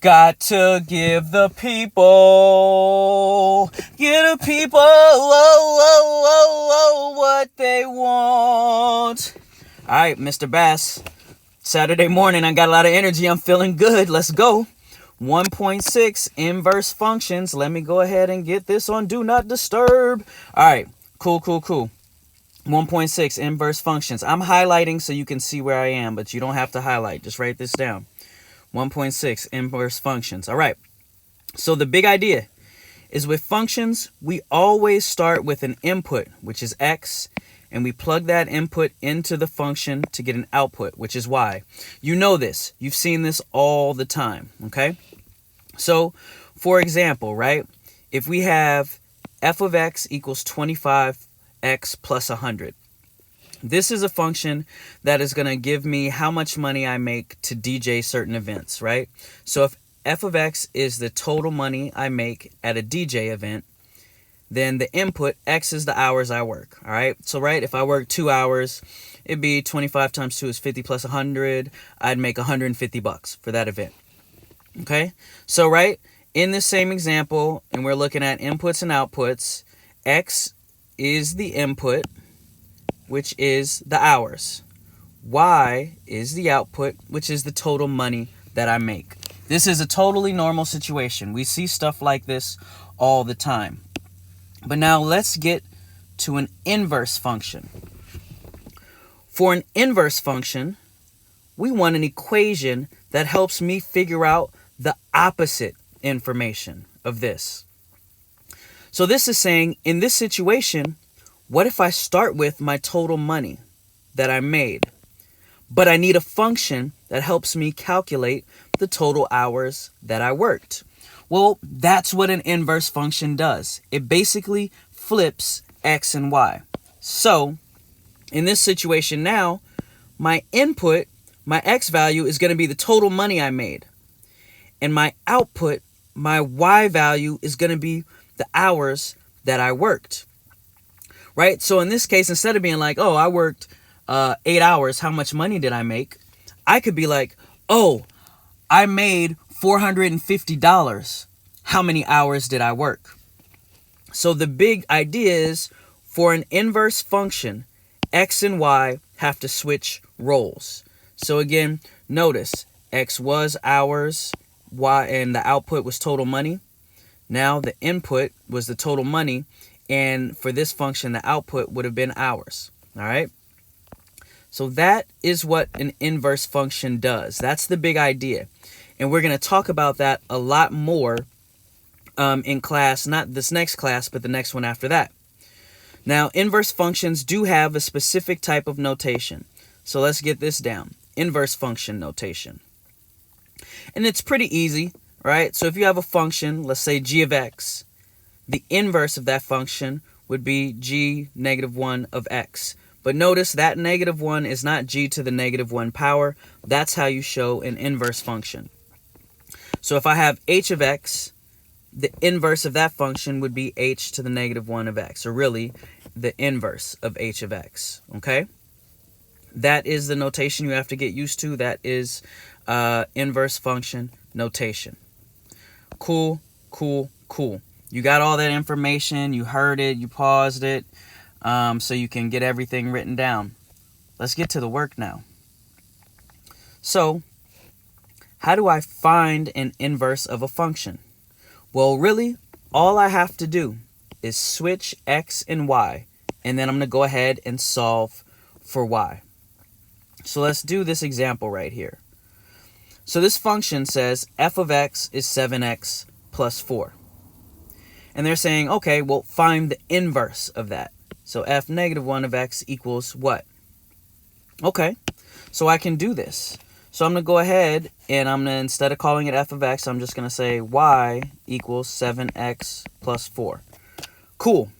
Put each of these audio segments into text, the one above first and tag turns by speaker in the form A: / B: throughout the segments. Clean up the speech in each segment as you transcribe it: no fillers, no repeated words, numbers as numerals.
A: Got to give the people what they want. All right, Mr. Bass. Saturday morning, I got a lot of energy. I'm feeling good. Let's go. 1.6 inverse functions. Let me go ahead and get this on Do Not Disturb. All right, cool. 1.6 inverse functions. I'm highlighting so you can see where I am, but you don't have to highlight. Just write this down. 1.6 inverse functions. All right. So the big idea is with functions, we always start with an input, which is x, and we plug that input into the function to get an output, which is y. You know this. You've seen this all the time, okay? So, for example, right, if we have f of x equals 25x plus 100, this is a function that is going to give me how much money I make to DJ certain events, right? So if f of x is the total money I make at a DJ event, then the input, x, is the hours I work, all right? So, right, if I work 2 hours, it'd be 25 times 2 is 50 plus 100. I'd make 150 bucks for that event, okay? So, right, in this same example, and we're looking at inputs and outputs, x is the input, which is the hours. Y is the output, which is the total money that I make. This is a totally normal situation. We see stuff like this all the time. But now let's get to an inverse function. For an inverse function, we want an equation that helps me figure out the opposite information of this. So this is saying, in this situation, what if I start with my total money that I made, but I need a function that helps me calculate the total hours that I worked? Well, that's what an inverse function does. It basically flips x and y. So, in this situation now, my input, my x value, is going to be the total money I made. And my output, my y value, is going to be the hours that I worked. Right? So in this case, instead of being like, oh, I worked 8 hours, how much money did I make? I could be like, oh, I made $450. How many hours did I work? So the big idea is, for an inverse function, x and y have to switch roles. So again, notice x was hours, y, and the output was total money. Now the input was the total money, and for this function, the output would have been hours. All right. So that is what an inverse function does. That's the big idea. And we're going to talk about that a lot more in class, not this next class, but the next one after that. Now, inverse functions do have a specific type of notation. So let's get this down. Inverse function notation. And it's pretty easy, right? So if you have a function, let's say g of x, the inverse of that function would be g negative 1 of x. But notice that negative 1 is not g to the negative 1 power. That's how you show an inverse function. So if I have h of x, the inverse of that function would be h to the negative 1 of x, or really the inverse of h of x, okay? That is the notation you have to get used to. That is inverse function notation. Cool. You got all that information, you heard it, you paused it, so you can get everything written down. Let's get to the work now. So, how do I find an inverse of a function? Well, really, all I have to do is switch x and y, and then I'm going to go ahead and solve for y. So let's do this example right here. So this function says f of x is 7x plus 4. And they're saying, okay, well, find the inverse of that. So f negative 1 of x equals what? Okay, so I can do this. So I'm going to go ahead and I'm going to, instead of calling it f of x, I'm just going to say y equals 7x plus 4. Cool.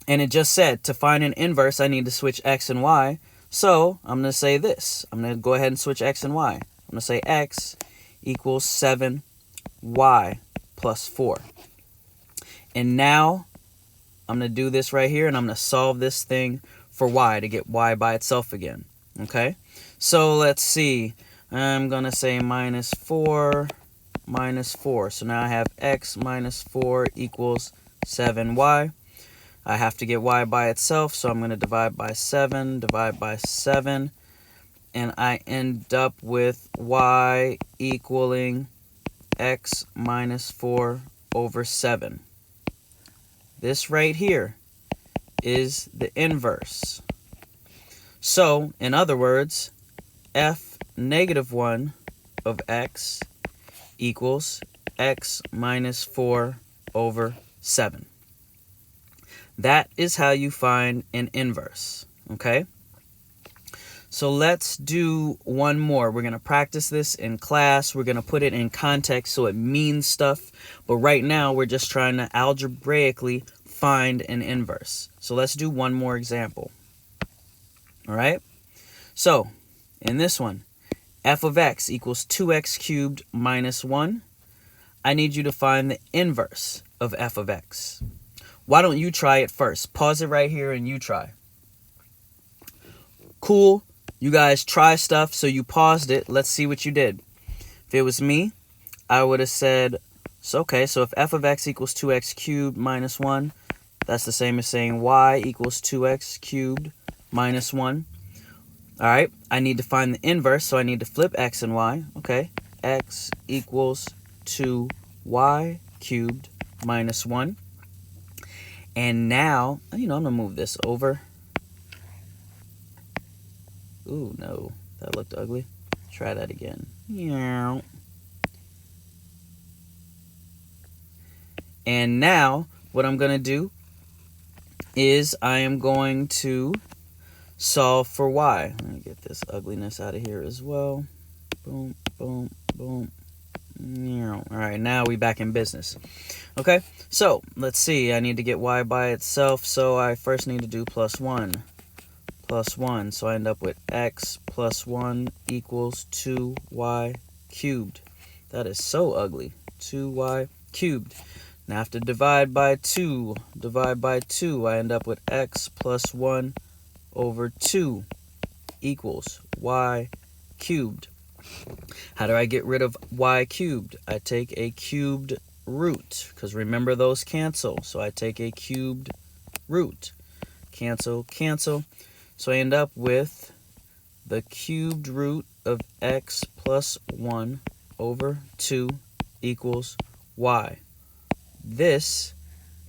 A: And it just said to find an inverse, I need to switch x and y. So I'm going to say this. I'm going to go ahead and switch x and y. I'm going to say x equals 7y plus 4. And now I'm going to do this right here, and I'm going to solve this thing for y to get y by itself again. Okay? So let's see. I'm going to say minus 4 minus 4. So now I have x minus 4 equals 7y. I have to get y by itself, so I'm going to divide by 7, and I end up with y equaling x minus 4 over 7. This right here is the inverse. So, in other words, f negative 1 of x equals x minus 4 over 7. That is how you find an inverse, okay? So let's do one more. We're going to practice this in class. We're going to put it in context so it means stuff. But right now, we're just trying to algebraically find an inverse. So let's do one more example. All right? So, in this one, f of x equals 2x cubed minus 1. I need you to find the inverse of f of x. Why don't you try it first? Pause it right here and you try. Cool. You guys try stuff, so you paused it. Let's see what you did. If it was me, I would have said, okay, so if f of x equals 2x cubed minus 1, that's the same as saying y equals 2x cubed minus 1. All right, I need to find the inverse, so I need to flip x and y. Okay, x equals 2y cubed minus 1. And now, I'm going to move this over. Ooh, no, that looked ugly. Try that again. And now, what I'm going to do is I am going to solve for y. Let me get this ugliness out of here as well. Boom, boom, boom. All right, now we back in business. Okay, so let's see. I need to get y by itself, so I first need to do plus 1. So I end up with x plus 1 equals 2y cubed. That is so ugly. 2y cubed. Now I have to divide by 2. I end up with x plus 1 over 2 equals y cubed. How do I get rid of y cubed? I take a cubed root, because remember those cancel. So I take a cubed root. Cancel, cancel. So I end up with the cubed root of x plus 1 over 2 equals y. This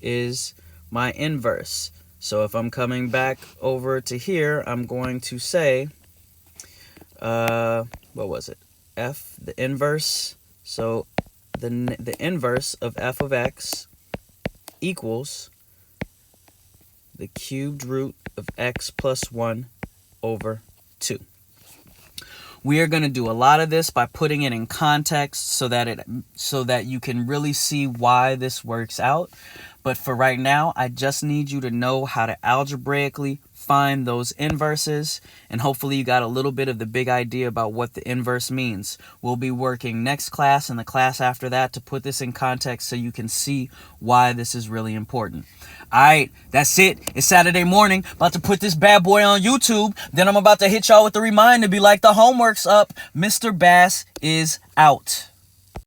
A: is my inverse. So if I'm coming back over to here, I'm going to say, what was it? F, the inverse. So the inverse of f of x equals the cubed root of x plus 1 over 2. We are going to do a lot of this by putting it in context so that you can really see why this works out. But for right now, I just need you to know how to algebraically find those inverses, and hopefully you got a little bit of the big idea about what the inverse means. We'll be working next class and the class after that to put this in context so you can see why this is really important. All right, that's it. It's Saturday morning. About to put this bad boy on YouTube. Then I'm about to hit y'all with the reminder, be like, the homework's up. Mr. Bass is out.